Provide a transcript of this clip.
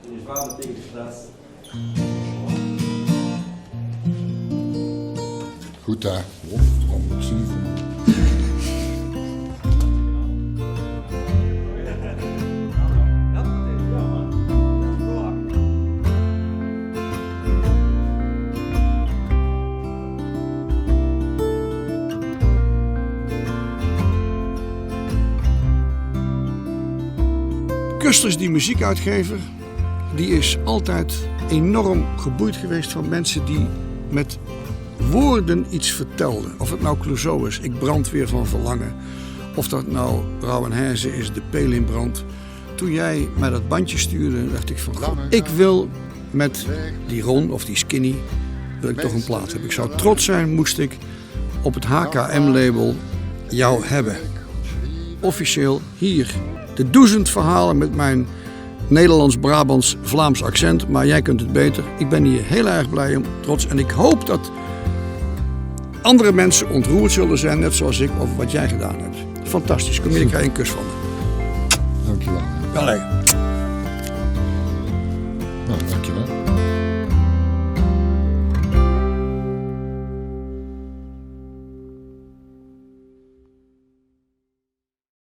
En je vader tegen de straat. Goed hè. Om 7. Kusters, die muziekuitgever, die is altijd enorm geboeid geweest van mensen die met woorden iets vertelden. Of het nou Clouseau is, ik brand weer van verlangen. Of dat nou Rauwenheze is, de peel in brand. Toen jij mij dat bandje stuurde, dacht ik van, God, ik wil met die Ron of die Skinny, wil ik toch een plaat hebben. Ik zou trots zijn, moest ik op het HKM-label jou hebben. Officieel hier. De 1000 verhalen met mijn Nederlands-Brabants-Vlaams accent, maar jij kunt het beter. Ik ben hier heel erg blij om, trots. En ik hoop dat andere mensen ontroerd zullen zijn, net zoals ik, over wat jij gedaan hebt. Fantastisch. Kom hier, ik krijg een kus van me. Dankjewel. Allee. Nou, dankjewel.